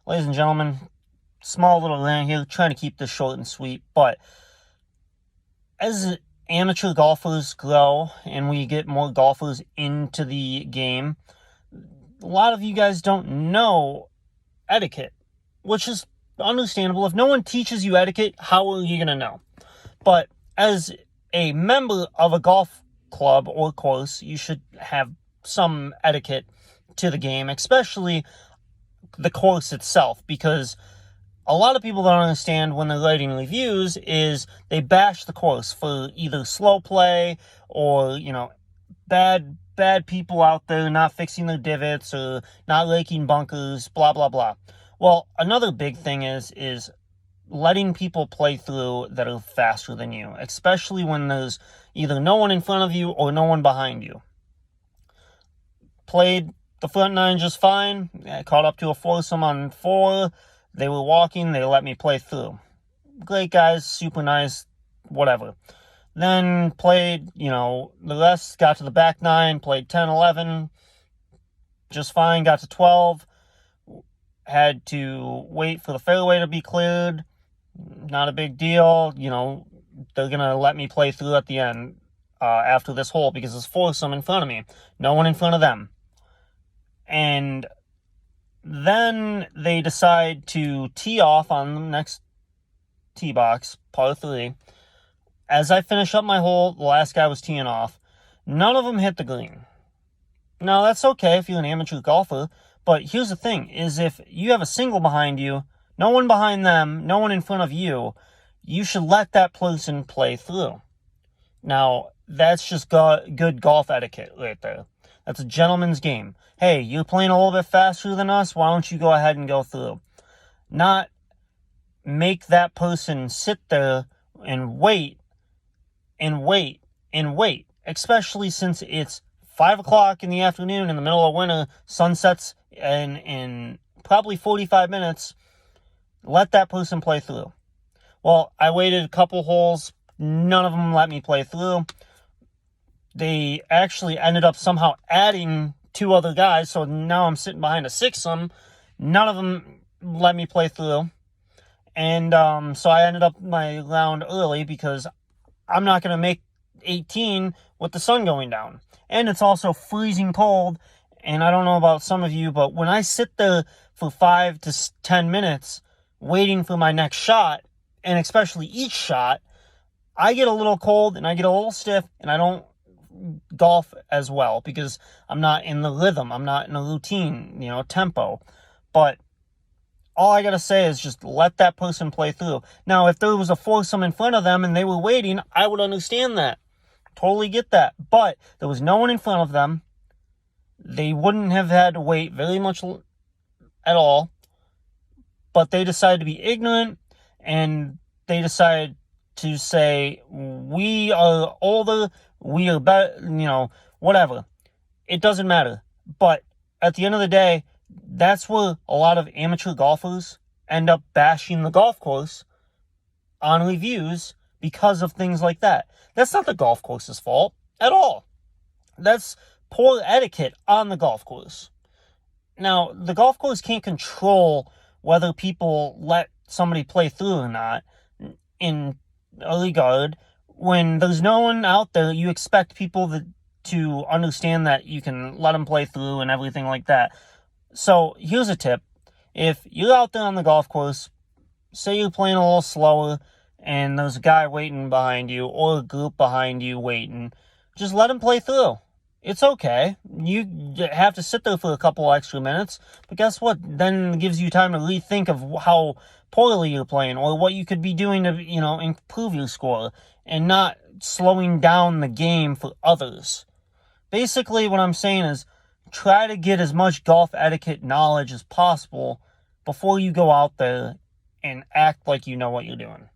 ladies and gentlemen, small little rant here, trying to keep this short and sweet, but as amateur golfers grow and we get more golfers into the game, a lot of you guys don't know etiquette, which is understandable. If no one teaches you etiquette, how are you going to know? But as a member of a golf club or course, you should have some etiquette to the game, especially the course itself, because a lot of people don't understand when they're writing reviews is they bash the course for either slow play or, bad people out there not fixing their divots or not raking bunkers, blah, blah, blah. Well, another big thing is letting people play through that are faster than you, especially when there's either no one in front of you or no one behind you. Played the front nine just fine. I caught up to a foursome on 4. They were walking. They let me play through. Great guys, super nice, whatever. Then played, the rest, got to the back 9, played 10, 11, just fine, got to 12. Had to wait for the fairway to be cleared. Not a big deal. They're going to let me play through at the end after this hole because there's foursome in front of me. No one in front of them. And then they decide to tee off on the next tee box, par 3. As I finish up my hole, the last guy was teeing off. None of them hit the green. Now, that's okay if you're an amateur golfer, but here's the thing, is if you have a single behind you, no one behind them, no one in front of you, you should let that person play through. Now, that's just good golf etiquette right there. That's a gentleman's game. Hey, you're playing a little bit faster than us, why don't you go ahead and go through? Not make that person sit there and wait, especially since it's 5 o'clock in the afternoon in the middle of winter, sunsets in probably 45 minutes, let that person play through. Well, I waited a couple holes, none of them let me play through. They actually ended up somehow adding 2 other guys, so now I'm sitting behind a 6-some. None of them let me play through. And so I ended up my round early because I'm not going to make 18 with the sun going down. And it's also freezing cold, and I don't know about some of you, but when I sit there for 5 to 10 minutes waiting for my next shot, and especially each shot, I get a little cold and I get a little stiff, and I don't golf as well because I'm not in the rhythm. I'm not in a routine, tempo. But all I got to say is just let that person play through. Now, if there was a foursome in front of them and they were waiting, I would understand that. Totally get that. But there was no one in front of them. They wouldn't have had to wait very much at all. But they decided to be ignorant, and they decided to say, we are older, we are better, whatever. It doesn't matter. But at the end of the day, that's where a lot of amateur golfers end up bashing the golf course on reviews because of things like that. That's not the golf course's fault at all. That's poor etiquette on the golf course. Now, the golf course can't control whether people let somebody play through or not in a regard. When there's no one out there, you expect people to understand that you can let them play through and everything like that. So here's a tip. If you're out there on the golf course, say you're playing a little slower and there's a guy waiting behind you or a group behind you waiting, just let him play through. It's okay. You have to sit there for a couple extra minutes, but guess what? Then it gives you time to rethink of how poorly you're playing or what you could be doing to, improve your score and not slowing down the game for others. Basically, what I'm saying is try to get as much golf etiquette knowledge as possible before you go out there and act like you know what you're doing.